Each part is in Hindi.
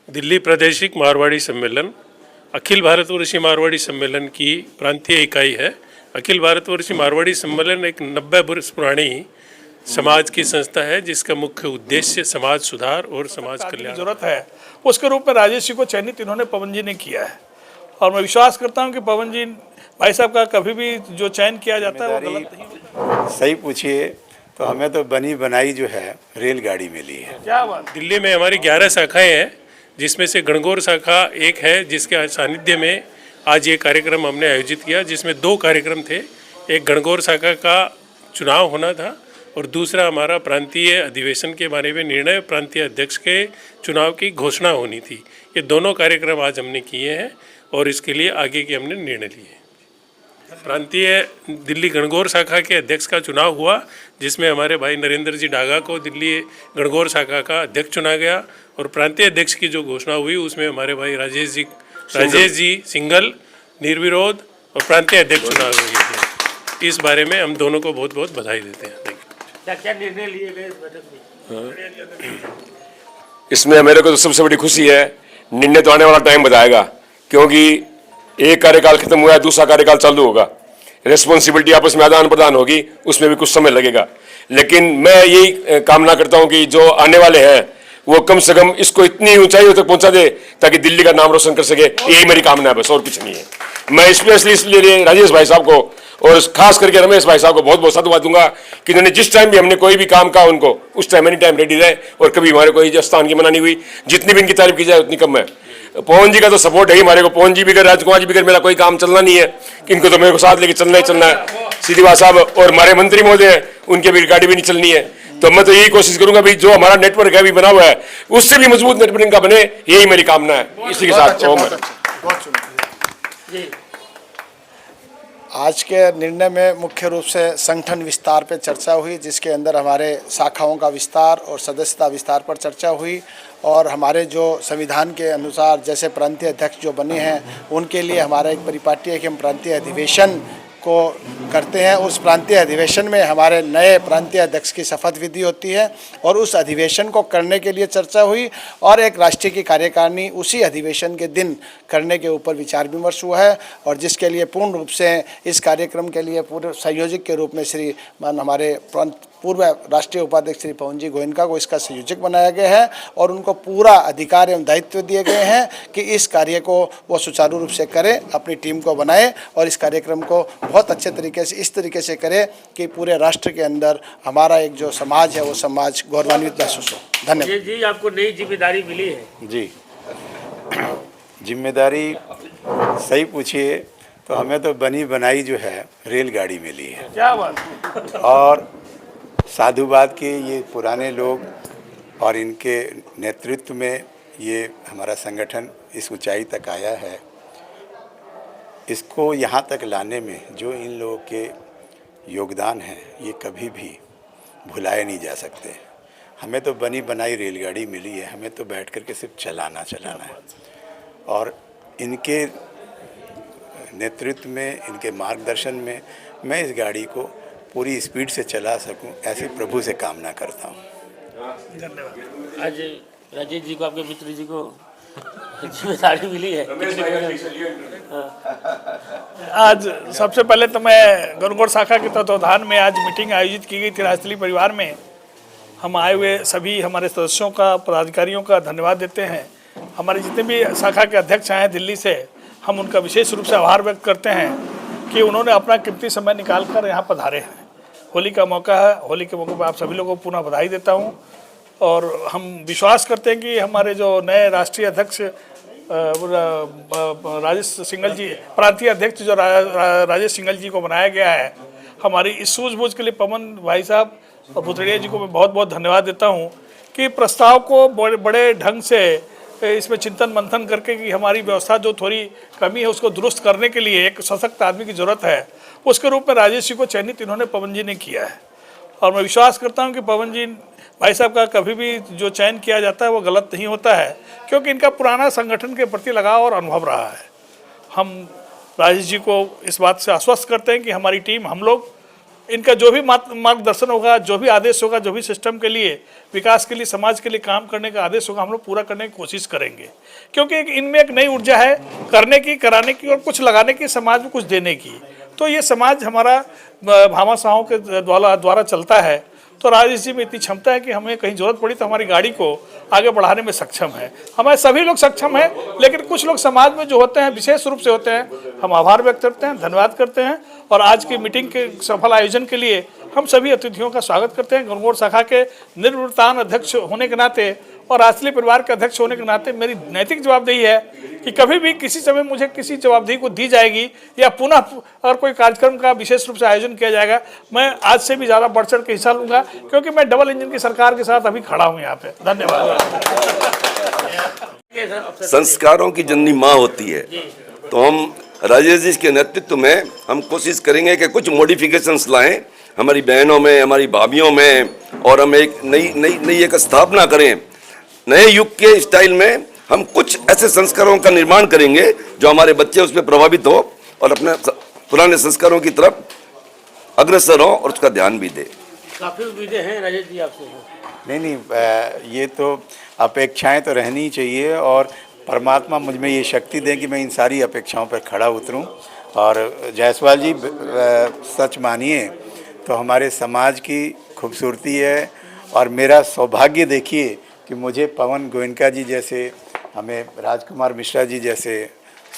दिल्ली प्रादेशिक मारवाड़ी सम्मेलन अखिल भारतवर्षीय मारवाड़ी सम्मेलन की प्रांतीय इकाई है। अखिल भारतवर्षीय मारवाड़ी सम्मेलन एक 90 वर्ष पुरानी समाज की संस्था है जिसका मुख्य उद्देश्य समाज सुधार और समाज कल्याण जरूरत है। उसके रूप में राजेश जी को चयनित इन्होंने पवन जी ने किया है और मैं विश्वास करता हूं कि पवन जी भाई साहब का कभी भी जो चयन किया जाता है वो गलत नहीं होता। सही पूछिए तो हमें तो बनी बनाई जो है रेलगाड़ी मिली है। क्या बात। दिल्ली में हमारी 11 शाखाएं हैं जिसमें से गणगौर शाखा एक है जिसके सानिध्य में आज ये कार्यक्रम हमने आयोजित किया, जिसमें 2 कार्यक्रम थे। एक गणगौर शाखा का चुनाव होना था और दूसरा हमारा प्रांतीय अधिवेशन के बारे में निर्णय, प्रांतीय अध्यक्ष के चुनाव की घोषणा होनी थी। ये दोनों कार्यक्रम आज हमने किए हैं और इसके लिए आगे के हमने निर्णय लिए। प्रांतीय दिल्ली गणगौर शाखा के अध्यक्ष का चुनाव हुआ जिसमें हमारे भाई नरेंद्र जी डागा को दिल्ली गणगौर शाखा का अध्यक्ष चुना गया और प्रांतीय अध्यक्ष की जो घोषणा हुई उसमें हमारे भाई राजेश जी सिंगल निर्विरोध और प्रांतीय अध्यक्ष चुनाव हुए। इस बारे में हम दोनों को बहुत बहुत बधाई देते हैं। क्या निर्णय लिए गए इस बैठक में? इसमें मेरे को तो सबसे बड़ी खुशी है। निर्णय तो आने वाला टाइम बताएगा, क्योंकि एक कार्यकाल खत्म हुआ है, दूसरा कार्यकाल चालू होगा, रिस्पॉन्सिबिलिटी आपस में आदान प्रदान होगी, उसमें भी कुछ समय लगेगा। लेकिन मैं यही कामना करता हूं कि जो आने वाले हैं वो कम से कम इसको इतनी ऊंचाइयों तक पहुंचा दे ताकि दिल्ली का नाम रोशन कर सके। यही मेरी कामना है, बस और कुछ नहीं है। मैं स्पेशली इसलिए राजेश भाई साहब को और खास करके रमेश भाई साहब को बहुत बहुत साधुवाद दूंगा कि उन्होंने जिस टाइम भी हमने कोई भी काम कहा उनको उस टाइम एनी टाइम रेडी रहे और कभी हमारे कोई स्थान की मना नहीं हुई। जितनी भी इनकी तारीफ की जाए उतनी कम है। पवन जी का तो सपोर्ट है ही हमारे को। पवन जी भी कर, राजकुमार जी भी कर, मेरा कोई काम चलना नहीं है, इनको तो मेरे को साथ लेके चलना ही चलना है। सीधी बात साहब और हमारे मंत्री महोदय हैं, उनके भी गाड़ी भी नहीं चलनी है। तो मैं तो यही कोशिश करूंगा भाई जो हमारा नेटवर्क है अभी बना हुआ है उससे भी मजबूत नेटवर्क का बने, यही मेरी कामना है। इसी के साथ आज के निर्णय में मुख्य रूप से संगठन विस्तार पर चर्चा हुई, जिसके अंदर हमारे शाखाओं का विस्तार और सदस्यता विस्तार पर चर्चा हुई और हमारे जो संविधान के अनुसार जैसे प्रांतीय अध्यक्ष जो बने हैं उनके लिए हमारा एक परिपाटी है कि हम प्रांतीय अधिवेशन को करते हैं। उस प्रांतीय अधिवेशन में हमारे नए प्रांतीय अध्यक्ष की शपथ विधि होती है और उस अधिवेशन को करने के लिए चर्चा हुई और एक राष्ट्रीय की कार्यकारिणी उसी अधिवेशन के दिन करने के ऊपर विचार विमर्श हुआ है और जिसके लिए पूर्ण रूप से इस कार्यक्रम के लिए पूर्व संयोजक के रूप में हमारे पूर्व राष्ट्रीय उपाध्यक्ष श्री पवन जी गोयनका को इसका संयोजक बनाया गया है और उनको पूरा अधिकार एवं दायित्व दिए गए हैं कि इस कार्य को वो सुचारू रूप से करें, अपनी टीम को बनाए और इस कार्यक्रम को बहुत अच्छे तरीके से इस तरीके से करें कि पूरे राष्ट्र के अंदर हमारा एक जो समाज है वो समाज गौरवान्वित महसूस हो। धन्यवाद जी। आपको नई जिम्मेदारी मिली है। जी, जिम्मेदारी सही पूछिए तो हमें तो बनी बनाई जो है रेलगाड़ी मिली है। क्या बात। और साधुवाद के ये पुराने लोग और इनके नेतृत्व में ये हमारा संगठन इस ऊंचाई तक आया है। इसको यहाँ तक लाने में जो इन लोगों के योगदान है ये कभी भी भुलाए नहीं जा सकते। हमें तो बनी बनाई रेलगाड़ी मिली है, हमें तो बैठ कर के सिर्फ चलाना है और इनके नेतृत्व में, इनके मार्गदर्शन में मैं इस गाड़ी को पूरी स्पीड से चला सकूं, ऐसी प्रभु से कामना करता हूं। धन्यवाद। आज राजेश जी को, आपके मित्र जी को जिम्मेदारी मिली है। आज सबसे पहले तो मैं गणगौर शाखा के तत्वावधान में आज मीटिंग आयोजित की गई थी राजस्थली परिवार में। हम आए हुए सभी हमारे सदस्यों का, पदाधिकारियों का धन्यवाद देते हैं। हमारे जितने भी शाखा के अध्यक्ष आए हैं दिल्ली से, हम उनका विशेष रूप से आभार व्यक्त करते हैं कि उन्होंने अपना कीमती समय निकाल कर यहाँ पधारे हैं। होली का मौका है, होली के मौके पर आप सभी लोगों को पुनः बधाई देता हूँ और हम विश्वास करते हैं कि हमारे जो नए राष्ट्रीय अध्यक्ष राजेश सिंगल जी, प्रांतीय अध्यक्ष जो राजेश सिंगल जी को बनाया गया है, हमारी इस सूझबूझ के लिए पवन भाई साहब और भुतड़िया जी को मैं बहुत बहुत धन्यवाद देता हूँ कि प्रस्ताव को बड़े ढंग से इसमें चिंतन मंथन करके कि हमारी व्यवस्था जो थोड़ी कमी है उसको दुरुस्त करने के लिए एक सशक्त आदमी की ज़रूरत है, उसके रूप में राजेश जी को चयनित इन्होंने पवन जी ने किया है और मैं विश्वास करता हूं कि पवन जी भाई साहब का कभी भी जो चयन किया जाता है वो गलत नहीं होता है, क्योंकि इनका पुराना संगठन के प्रति लगाव और अनुभव रहा है। हम राजेश जी को इस बात से आश्वस्त करते हैं कि हमारी टीम, हम लोग इनका जो भी मार्गदर्शन होगा, जो भी आदेश होगा, जो भी सिस्टम के लिए, विकास के लिए, समाज के लिए काम करने का आदेश होगा, हम लोग पूरा करने की कोशिश करेंगे। क्योंकि इनमें एक नई ऊर्जा है करने की, कराने की और कुछ लगाने की, समाज में कुछ देने की। तो ये समाज हमारा भामाशाहों के द्वारा चलता है। तो राजेश जी में इतनी क्षमता है कि हमें कहीं जरूरत पड़ी तो हमारी गाड़ी को आगे बढ़ाने में सक्षम है। हमारे सभी लोग सक्षम हैं, लेकिन कुछ लोग समाज में जो होते हैं, विशेष रूप से होते हैं, हम आभार व्यक्त करते हैं, धन्यवाद करते हैं। और आज की मीटिंग के सफल आयोजन के लिए हम सभी अतिथियों का स्वागत करते हैं। गणगौर शाखा के निर्वृत्तान अध्यक्ष होने के नाते और राष्ट्रीय परिवार के अध्यक्ष होने के नाते मेरी नैतिक जवाबदेही है कि कभी भी किसी समय मुझे किसी जवाबदेही को दी जाएगी या पुनः अगर कोई कार्यक्रम का विशेष रूप से आयोजन किया जाएगा, मैं आज से भी ज़्यादा बढ़ चढ़ के हिस्सा लूँगा, क्योंकि मैं डबल इंजन की सरकार के साथ अभी खड़ा हूँ यहाँ पे। धन्यवाद। संस्कारों की जननी माँ होती है, तो हम राजेश जी के नेतृत्व में हम कोशिश करेंगे कि कुछ मॉडिफिकेशंस लाएं हमारी बहनों में, हमारी भाभीयों में, और हम एक नई एक स्थापना करें। नए युग के स्टाइल में हम कुछ ऐसे संस्कारों का निर्माण करेंगे जो हमारे बच्चे उस पर प्रभावित हो और अपने पुराने संस्कारों की तरफ अग्रसर हो और उसका ध्यान भी दे। काफी उम्मीदें हैं राजेश जी आपसे। नहीं, ये तो अपेक्षाएं तो रहनी ही चाहिए और परमात्मा मुझ में ये शक्ति दें कि मैं इन सारी अपेक्षाओं पर खड़ा उतरूं। और जायसवाल जी, सच मानिए तो हमारे समाज की खूबसूरती है और मेरा सौभाग्य देखिए कि मुझे पवन गोयनका जी जैसे, हमें राजकुमार मिश्रा जी जैसे,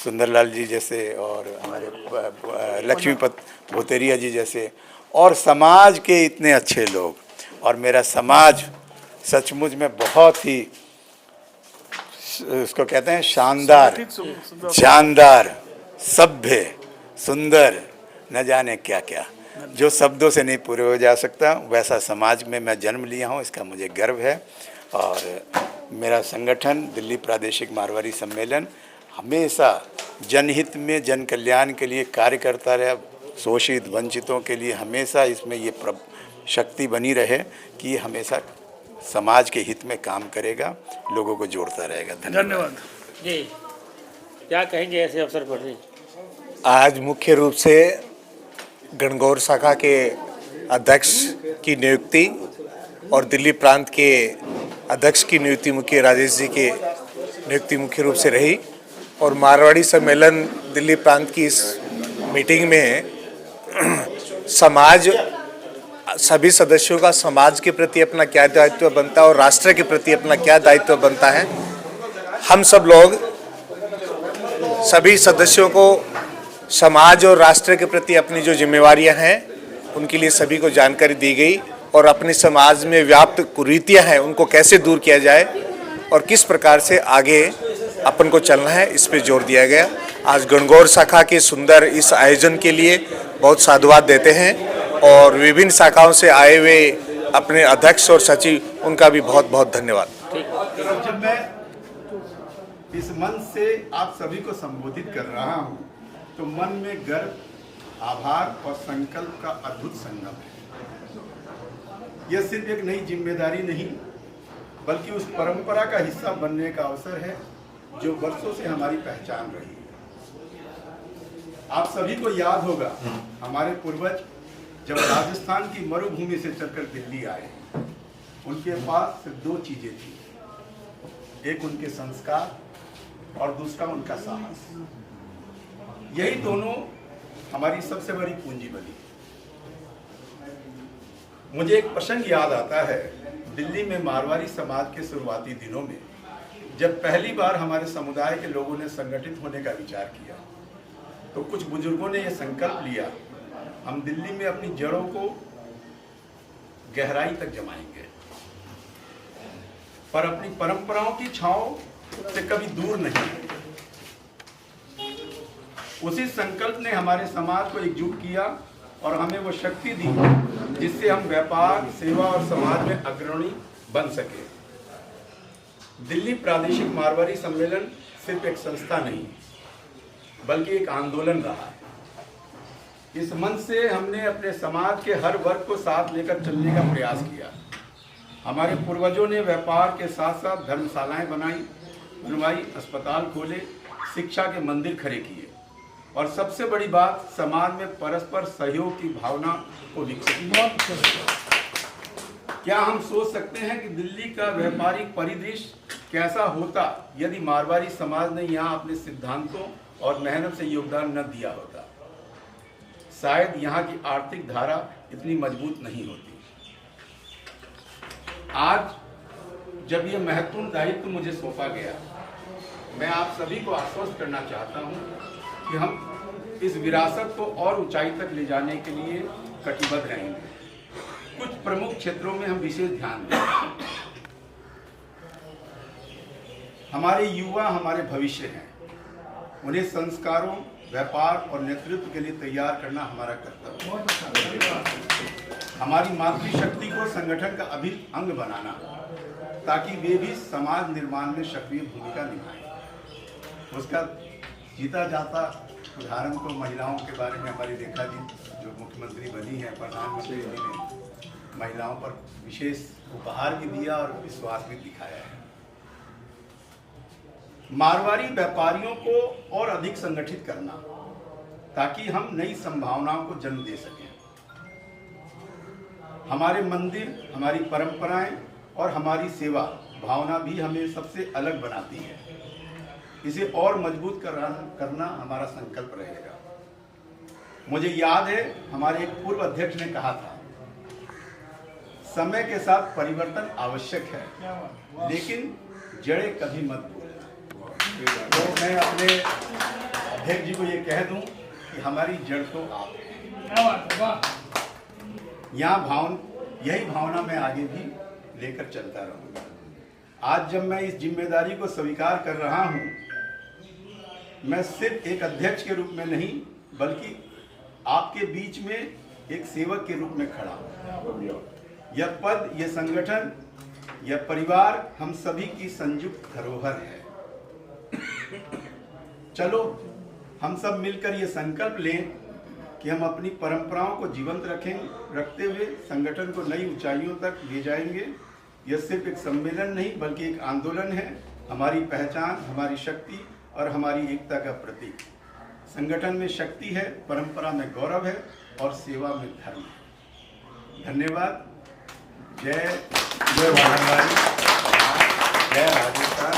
सुंदरलाल जी जैसे और हमारे लक्ष्मीपत भूतेरिया जी जैसे और समाज के इतने अच्छे लोग, और मेरा समाज सचमुच में बहुत ही, उसको कहते हैं शानदार, सभ्य, सुंदर, न जाने क्या क्या, जो शब्दों से नहीं पूरे हो जा सकता, वैसा समाज में मैं जन्म लिया हूँ, इसका मुझे गर्व है। और मेरा संगठन दिल्ली प्रादेशिक मारवाड़ी सम्मेलन हमेशा जनहित में, जन कल्याण के लिए कार्य करता रहा, शोषित वंचितों के लिए हमेशा इसमें ये शक्ति बनी रहे कि हमेशा समाज के हित में काम करेगा, लोगों को जोड़ता रहेगा। धन्यवाद जी। क्या कहेंगे ऐसे अवसर पर जी? आज मुख्य रूप से गणगौर शाखा के अध्यक्ष की नियुक्ति और दिल्ली प्रांत के अध्यक्ष की नियुक्ति मुख्य राजेश जी के नियुक्ति मुख्य रूप से रही। और मारवाड़ी सम्मेलन दिल्ली प्रांत की इस मीटिंग में समाज, सभी सदस्यों का समाज के प्रति अपना क्या दायित्व बनता है और राष्ट्र के प्रति अपना क्या दायित्व बनता है, हम सब लोग सभी सदस्यों को समाज और राष्ट्र के प्रति अपनी जो जिम्मेवारियां हैं उनके लिए सभी को जानकारी दी गई और अपने समाज में व्याप्त कुरीतियां हैं उनको कैसे दूर किया जाए और किस प्रकार से आगे अपन को चलना है, इस पे जोर दिया गया। आज गणगौर शाखा के सुंदर इस आयोजन के लिए बहुत साधुवाद देते हैं और विभिन्न शाखाओं से आए हुए अपने अध्यक्ष और सचिव, उनका भी बहुत बहुत धन्यवाद। जब मैं इस मंच से आप सभी को संबोधित कर रहा हूं तो मन में गर्व, आभार और संकल्प का अद्भुत संगम है। यह सिर्फ एक नई जिम्मेदारी नहीं बल्कि उस परंपरा का हिस्सा बनने का अवसर है जो वर्षों से हमारी पहचान रही है। आप सभी को याद होगा हमारे पूर्वज जब राजस्थान की मरुभूमि से चलकर दिल्ली आए, उनके पास सिर्फ दो चीजें थी, एक उनके संस्कार और दूसरा उनका साहस। यही दोनों हमारी सबसे बड़ी पूंजी बनी। मुझे एक प्रसंग याद आता है, दिल्ली में मारवाड़ी समाज के शुरुआती दिनों में जब पहली बार हमारे समुदाय के लोगों ने संगठित होने का विचार किया तो कुछ बुजुर्गों ने यह संकल्प लिया, हम दिल्ली में अपनी जड़ों को गहराई तक जमाएंगे पर अपनी परंपराओं की छांव से कभी दूर नहीं। उसी संकल्प ने हमारे समाज को एकजुट किया और हमें वो शक्ति दी जिससे हम व्यापार, सेवा और समाज में अग्रणी बन सके। दिल्ली प्रादेशिक मारवाड़ी सम्मेलन सिर्फ एक संस्था नहीं बल्कि एक आंदोलन रहा है। इस मंच से हमने अपने समाज के हर वर्ग को साथ लेकर चलने का प्रयास किया। हमारे पूर्वजों ने व्यापार के साथ साथ धर्मशालाएं बनवाई, अस्पताल खोले, शिक्षा के मंदिर खड़े किए और सबसे बड़ी बात, समाज में परस्पर सहयोग की भावना को विकसित किया। क्या हम सोच सकते हैं कि दिल्ली का व्यापारिक परिदृश्य कैसा होता यदि मारवाड़ी समाज ने यहाँ अपने सिद्धांतों और मेहनत से योगदान न दिया होता? शायद यहाँ की आर्थिक धारा इतनी मजबूत नहीं होती। आज जब ये महत्वपूर्ण दायित्व मुझे सौंपा गया, मैं आप सभी को आश्वस्त करना चाहता हूँ कि हम इस विरासत को और ऊंचाई तक ले जाने के लिए कटिबद्ध रहेंगे। कुछ प्रमुख क्षेत्रों में हम विशेष ध्यान दें। हमारे युवा हमारे भविष्य हैं, उन्हें संस्कारों, व्यापार और नेतृत्व के लिए तैयार करना हमारा कर्तव्य है। हमारी मातृशक्ति को संगठन का अभिन्न अंग बनाना, ताकि वे भी समाज निर्माण में सक्रिय भूमिका निभाएं। उसका जीता जाता उदाहरण तो महिलाओं के बारे में हमारी रेखा जी जो मुख्यमंत्री बनी है, प्रधानमंत्री जी ने महिलाओं पर विशेष उपहार भी दिया और विश्वास भी दिखाया है। मारवाड़ी व्यापारियों को और अधिक संगठित करना, ताकि हम नई संभावनाओं को जन्म दे सकें। हमारे मंदिर, हमारी परंपराएं और हमारी सेवा भावना भी हमें सबसे अलग बनाती है। इसे और मजबूत करना हमारा संकल्प रहेगा। मुझे याद है, हमारे एक पूर्व अध्यक्ष ने कहा था, समय के साथ परिवर्तन आवश्यक है, लेकिन जड़ें कभी मत भूलना। तो मैं अपने अध्यक्ष जी को ये कह दूं कि हमारी जड़ तो आप हैं। यही भावना मैं आगे भी लेकर चलता रहूंगा। आज जब मैं इस जिम्मेदारी को स्वीकार कर रहा हूं, मैं सिर्फ एक अध्यक्ष के रूप में नहीं, बल्कि आपके बीच में एक सेवक के रूप में खड़ा हूं। यह पद, यह संगठन, यह परिवार हम सभी की संयुक्त धरोहर है। चलो हम सब मिलकर ये संकल्प लें कि हम अपनी परंपराओं को जीवंत रखते हुए संगठन को नई ऊंचाइयों तक ले जाएंगे। यह सिर्फ एक सम्मेलन नहीं, बल्कि एक आंदोलन है, हमारी पहचान, हमारी शक्ति और हमारी एकता का प्रतीक। संगठन में शक्ति है, परंपरा में गौरव है और सेवा में धर्म है। धन्यवाद। जय मारवाड़ी, जय राजस्थान।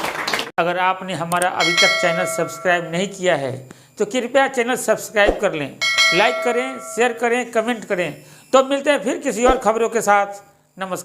अगर आपने हमारा अभी तक चैनल सब्सक्राइब नहीं किया है तो कृपया चैनल सब्सक्राइब कर लें, लाइक करें, शेयर करें, कमेंट करें। तो मिलते हैं फिर किसी और खबरों के साथ। नमस्कार।